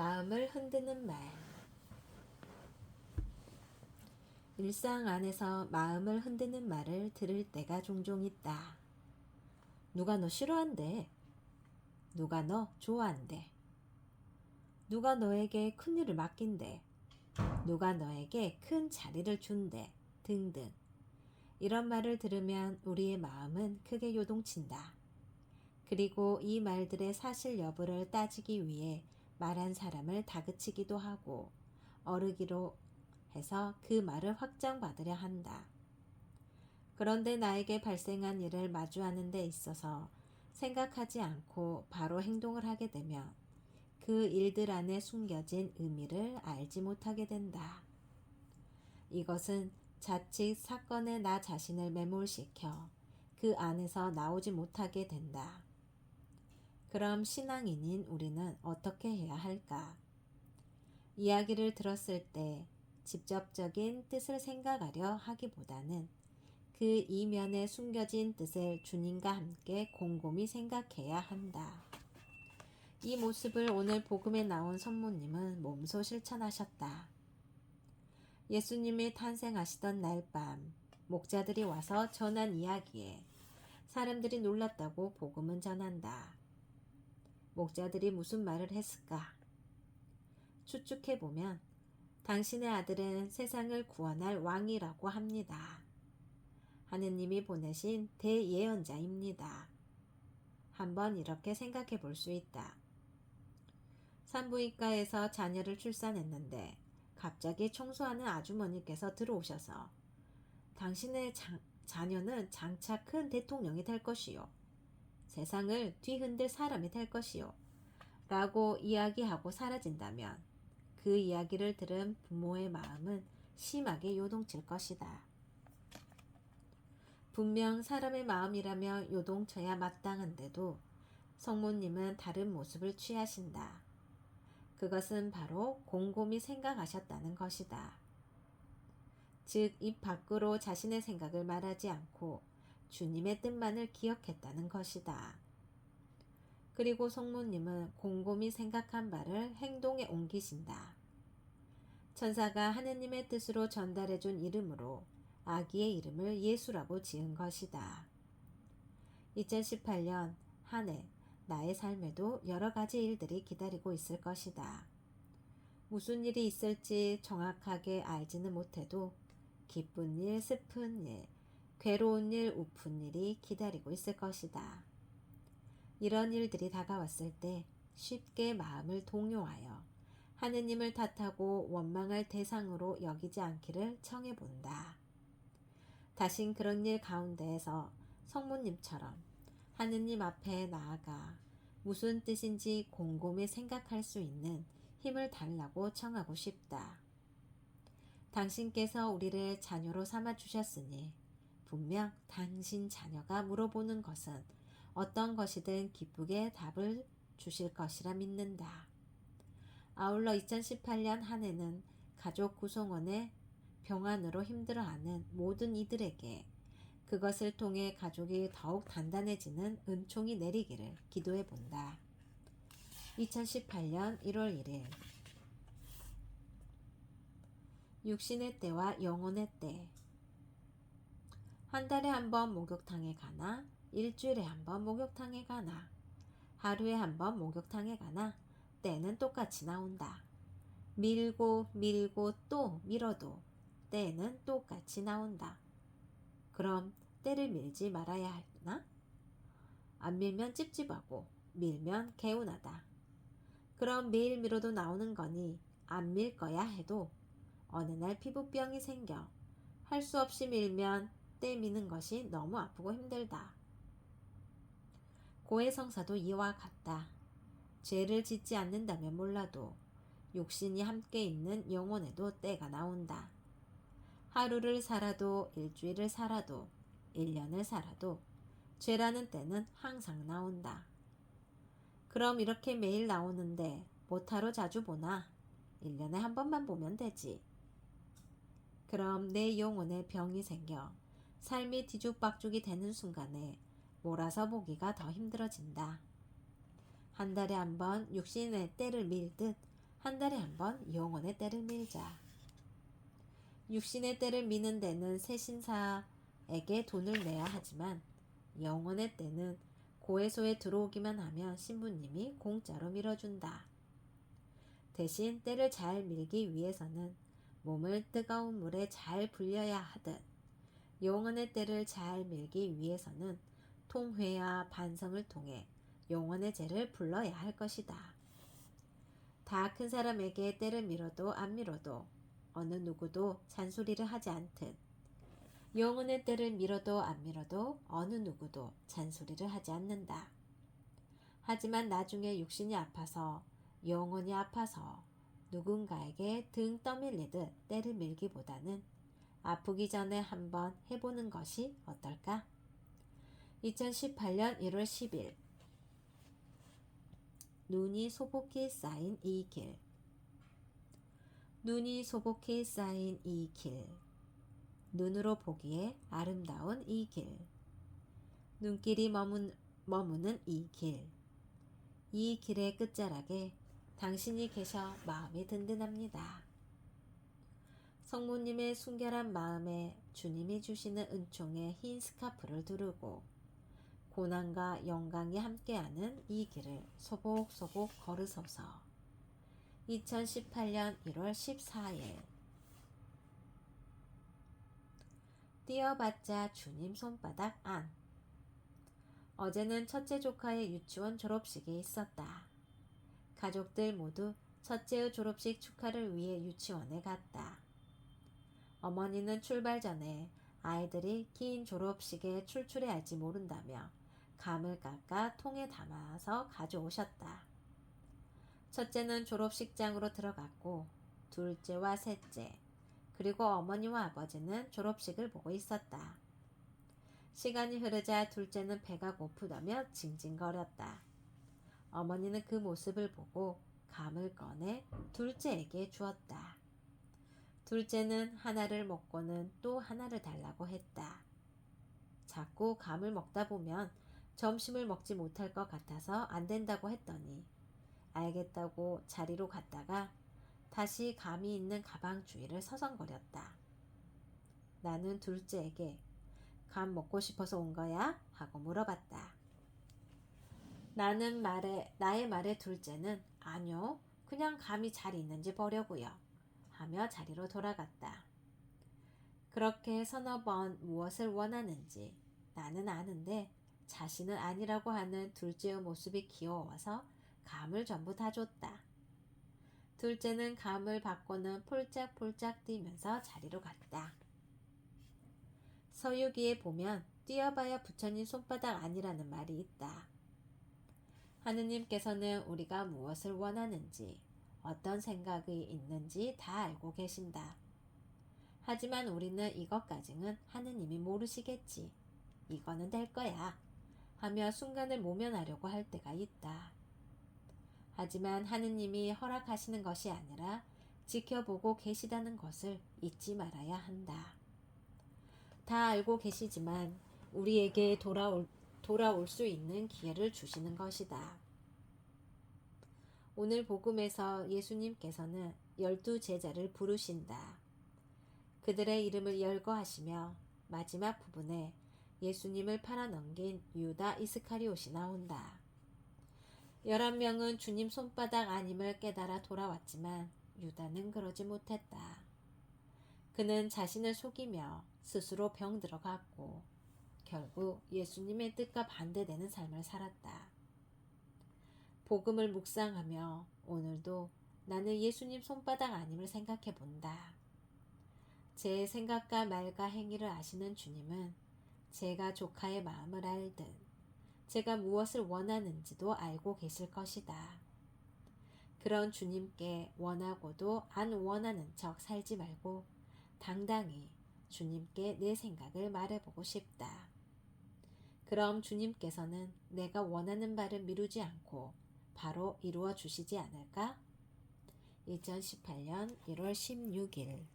마음을 흔드는 말. 일상 안에서 마음을 흔드는 말을 들을 때가 종종 있다. 누가 너 싫어한대. 누가 너 좋아한대. 누가 너에게 큰일을 맡긴대. 누가 너에게 큰 자리를 준대. 등등. 이런 말을 들으면 우리의 마음은 크게 요동친다. 그리고 이 말들의 사실 여부를 따지기 위해 말한 사람을 다그치기도 하고 어르기로 해서 그 말을 확정받으려 한다. 그런데 나에게 발생한 일을 마주하는 데 있어서 생각하지 않고 바로 행동을 하게 되면 그 일들 안에 숨겨진 의미를 알지 못하게 된다. 이것은 자칫 사건에 나 자신을 매몰시켜 그 안에서 나오지 못하게 된다. 그럼 신앙인인 우리는 어떻게 해야 할까? 이야기를 들었을 때 직접적인 뜻을 생각하려 하기보다는 그 이면에 숨겨진 뜻을 주님과 함께 곰곰이 생각해야 한다. 이 모습을 오늘 복음에 나온 선모님은 몸소 실천하셨다. 예수님이 탄생하시던 날 밤 목자들이 와서 전한 이야기에 사람들이 놀랐다고 복음은 전한다. 목자들이 무슨 말을 했을까? 추측해보면 당신의 아들은 세상을 구원할 왕이라고 합니다. 하느님이 보내신 대예언자입니다. 한번 이렇게 생각해 볼 수 있다. 산부인과에서 자녀를 출산했는데 갑자기 청소하는 아주머니께서 들어오셔서 당신의 자녀는 장차 큰 대통령이 될 것이요. 세상을 뒤흔들 사람이 될 것이요. 라고 이야기하고 사라진다면 그 이야기를 들은 부모의 마음은 심하게 요동칠 것이다. 분명 사람의 마음이라며 요동쳐야 마땅한데도 성모님은 다른 모습을 취하신다. 그것은 바로 곰곰이 생각하셨다는 것이다. 즉, 입 밖으로 자신의 생각을 말하지 않고 주님의 뜻만을 기억했다는 것이다. 그리고 성모님은 곰곰이 생각한 바를 행동에 옮기신다. 천사가 하느님의 뜻으로 전달해준 이름으로 아기의 이름을 예수라고 지은 것이다. 2018년 한 해 나의 삶에도 여러 가지 일들이 기다리고 있을 것이다. 무슨 일이 있을지 정확하게 알지는 못해도 기쁜 일, 슬픈 일, 괴로운 일, 우픈 일이 기다리고 있을 것이다. 이런 일들이 다가왔을 때 쉽게 마음을 동요하여 하느님을 탓하고 원망할 대상으로 여기지 않기를 청해본다. 다신 그런 일 가운데에서 성모님처럼 하느님 앞에 나아가 무슨 뜻인지 곰곰이 생각할 수 있는 힘을 달라고 청하고 싶다. 당신께서 우리를 자녀로 삼아 주셨으니 분명 당신 자녀가 물어보는 것은 어떤 것이든 기쁘게 답을 주실 것이라 믿는다. 아울러 2018년 한 해는 가족 구성원의 병환으로 힘들어하는 모든 이들에게 그것을 통해 가족이 더욱 단단해지는 은총이 내리기를 기도해 본다. 2018년 1월 1일 육신의 때와 영혼의 때. 한 달에 한 번 목욕탕에 가나? 일주일에 한 번 목욕탕에 가나? 하루에 한 번 목욕탕에 가나? 때는 똑같이 나온다. 밀고 밀고 또 밀어도 때는 똑같이 나온다. 그럼 때를 밀지 말아야 하나? 안 밀면 찝찝하고 밀면 개운하다. 그럼 매일 밀어도 나오는 거니 안 밀 거야 해도 어느 날 피부병이 생겨 할 수 없이 밀면 때 미는 것이 너무 아프고 힘들다. 고해성사도 이와 같다. 죄를 짓지 않는다면 몰라도 육신이 함께 있는 영혼에도 때가 나온다. 하루를 살아도 일주일을 살아도 1년을 살아도 죄라는 때는 항상 나온다. 그럼 이렇게 매일 나오는데 뭐하러 자주 보나? 1년에 한 번만 보면 되지. 그럼 내 영혼에 병이 생겨 삶이 뒤죽박죽이 되는 순간에 몰아서 보기가 더 힘들어진다. 한 달에 한 번 육신의 때를 밀듯 한 달에 한 번 영혼의 때를 밀자. 육신의 때를 미는 데는 세신사에게 돈을 내야 하지만 영혼의 때는 고해소에 들어오기만 하면 신부님이 공짜로 밀어준다. 대신 때를 잘 밀기 위해서는 몸을 뜨거운 물에 잘 불려야 하듯 영혼의 때를 잘 밀기 위해서는 통회와 반성을 통해 영혼의 죄를 불러야 할 것이다. 다 큰 사람에게 때를 밀어도 안 밀어도 어느 누구도 잔소리를 하지 않듯 영혼의 때를 밀어도 안 밀어도 어느 누구도 잔소리를 하지 않는다. 하지만 나중에 육신이 아파서 영혼이 아파서 누군가에게 등 떠밀리듯 때를 밀기보다는 아프기 전에 한번 해보는 것이 어떨까? 2018년 1월 10일 눈이 소복히 쌓인 이 길. 눈이 소복히 쌓인 이 길. 눈으로 보기에 아름다운 이 길. 눈길이 머무는 이 길. 이 길의 끝자락에 당신이 계셔 마음이 든든합니다. 성모님의 순결한 마음에 주님이 주시는 은총의 흰 스카프를 두르고 고난과 영광이 함께하는 이 길을 소복소복 걸으소서. 2018년 1월 14일 뛰어봤자 주님 손바닥 안. 어제는 첫째 조카의 유치원 졸업식이 있었다. 가족들 모두 첫째의 졸업식 축하를 위해 유치원에 갔다. 어머니는 출발 전에 아이들이 긴 졸업식에 출출해 할지 모른다며 감을 깎아 통에 담아서 가져오셨다. 첫째는 졸업식장으로 들어갔고 둘째와 셋째 그리고 어머니와 아버지는 졸업식을 보고 있었다. 시간이 흐르자 둘째는 배가 고프다며 징징거렸다. 어머니는 그 모습을 보고 감을 꺼내 둘째에게 주었다. 둘째는 하나를 먹고는 또 하나를 달라고 했다. 자꾸 감을 먹다 보면 점심을 먹지 못할 것 같아서 안 된다고 했더니 알겠다고 자리로 갔다가 다시 감이 있는 가방 주위를 서성거렸다. 나는 둘째에게 감 먹고 싶어서 온 거야? 하고 물어봤다. 나의 말에 둘째는 아니요, 그냥 감이 잘 있는지 보려고요 하며 자리로 돌아갔다. 그렇게 서너 번 무엇을 원하는지 나는 아는데 자신은 아니라고 하는 둘째의 모습이 귀여워서 감을 전부 다 줬다. 둘째는 감을 받고는 폴짝폴짝 뛰면서 자리로 갔다. 서유기에 보면 뛰어봐야 부처님 손바닥 아니라는 말이 있다. 하느님께서는 우리가 무엇을 원하는지 어떤 생각이 있는지 다 알고 계신다. 하지만 우리는 이것까지는 하느님이 모르시겠지. 이거는 될 거야 하며 순간을 모면하려고 할 때가 있다. 하지만 하느님이 허락하시는 것이 아니라 지켜보고 계시다는 것을 잊지 말아야 한다. 다 알고 계시지만 우리에게 돌아올 수 있는 기회를 주시는 것이다. 오늘 복음에서 예수님께서는 12 제자를 부르신다. 그들의 이름을 열거하시며 마지막 부분에 예수님을 팔아넘긴 유다 이스카리옷이 나온다. 11명은 주님 손바닥 아님을 깨달아 돌아왔지만 유다는 그러지 못했다. 그는 자신을 속이며 스스로 병들어 갔고 결국 예수님의 뜻과 반대되는 삶을 살았다. 복음을 묵상하며 오늘도 나는 예수님 손바닥 아님을 생각해 본다. 제 생각과 말과 행위를 아시는 주님은 제가 조카의 마음을 알듯 제가 무엇을 원하는지도 알고 계실 것이다. 그런 주님께 원하고도 안 원하는 척 살지 말고 당당히 주님께 내 생각을 말해보고 싶다. 그럼 주님께서는 내가 원하는 바를 미루지 않고 바로 이루어 주시지 않을까? 2018년 1월 16일